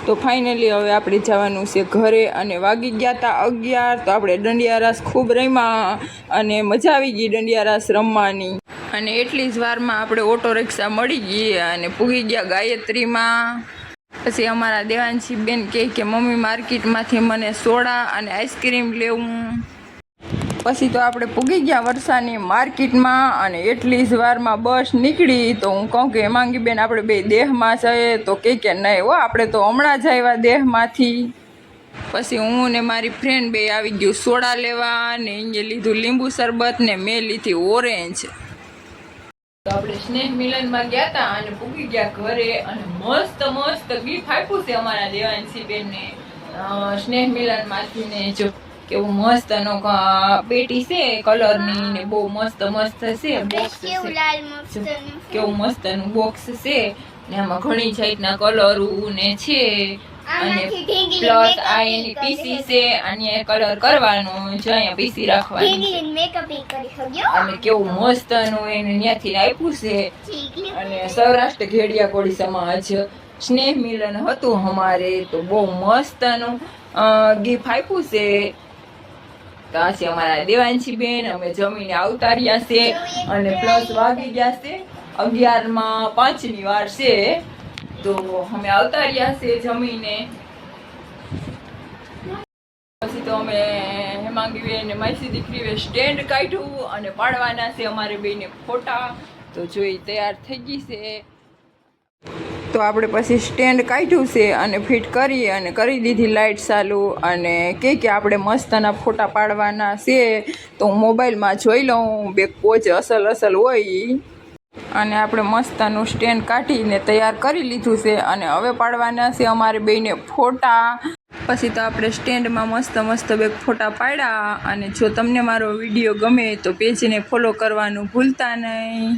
તો ફાઇનલી હવે આપણે જવાનું છે ઘરે અને વાગી ગયા હતા 11. તો આપણે દંડિયા રાસ ખૂબ રમ્યા અને મજા આવી ગઈ દંડિયા રાસ રમવાની. અને એટલી જ વારમાં આપણે ઓટો રિક્ષા મળી ગઈ અને પૂગી ગયા ગાયત્રીમાં. પછી અમારા દેવાંશી બેન કહે કે મમ્મી માર્કેટમાંથી મને સોડા અને આઈસ્ક્રીમ લેવું. પછી તો આપણે પૂગી ગયા વરસાની માર્કેટમાં અને એટલી જ વારમાં બસ નીકળી. તો હું કહું કે હેમાંગી બેન આપણે બે દેહમાં જઈએ તો કે નહીં હો આપણે તો હમણાં જ આવ્યા દેહમાંથી. પછી હું ને મારી ફ્રેન્ડ બે આવી ગયું સોડા લેવા ને એને લીધું લીંબુ શરબત ને મેં લીધી ઓરેન્જ. તો આપણે સ્નેહ મિલનમાં ગયા હતા અને પૂગી ગયા ઘરે અને મસ્ત મસ્ત ગીફ્ટ આપ્યું છે અમારા દેવાંશી બેનને સ્નેહ મિલનમાંથી. ને જો કેવું મસ્ત નો પેટી છે કલરની ને બહુ મસ્ત મસ્ત છે બોક્સ છે. કેવું મસ્ત નું બોક્સ છે ને આમાં ઘણી જાતના કલરો ને છે અને પ્લસ આ એની પીસી છે અને કલર કરવાનો છે અહીંયા પીસી રાખવાની અને કેવું મસ્ત નું એને ત્યાંથી આપ્યું છે. અને સૌરાષ્ટ્ર ઘેડિયા કોળી સમાજ સ્નેહ મિલન હતું અમારે તો બહુ મસ્ત નું ગિફ્ટ આપ્યું છે. તો આ છે અમારા દેવાંશી બેન અમે જમીને આવતા રહ્યા છે અને પ્લસ વાગી ગયા છે 11:05 વાર છે. તો અમે આવતા રહ્યા છે જમીને. પછી તો અમે હેમાંગી બેન માસી દીકરીએ સ્ટેન્ડ કાઢ્યું અને પાડવાના છે અમારે બેને ફોટા. તો જોઈ તૈયાર થઈ ગઈ છે. તો આપણે પછી સ્ટેન્ડ કાઢ્યું છે અને ફિટ કરી અને કરી દીધી લાઇટ ચાલુ અને કે આપણે મસ્તના ફોટા પાડવાના છે. તો હું મોબાઈલમાં જોઈ લઉં બે પોચ અસલ હોય અને આપણે મસ્તનું સ્ટેન્ડ કાઢીને તૈયાર કરી લીધું છે અને હવે પાડવાના છે અમારે બેને ફોટા. પછી તો આપણે સ્ટેન્ડમાં મસ્ત બે ફોટા પાડ્યા. અને જો તમને મારો વિડીયો ગમે તો પેજને ફોલો કરવાનું ભૂલતા નહીં.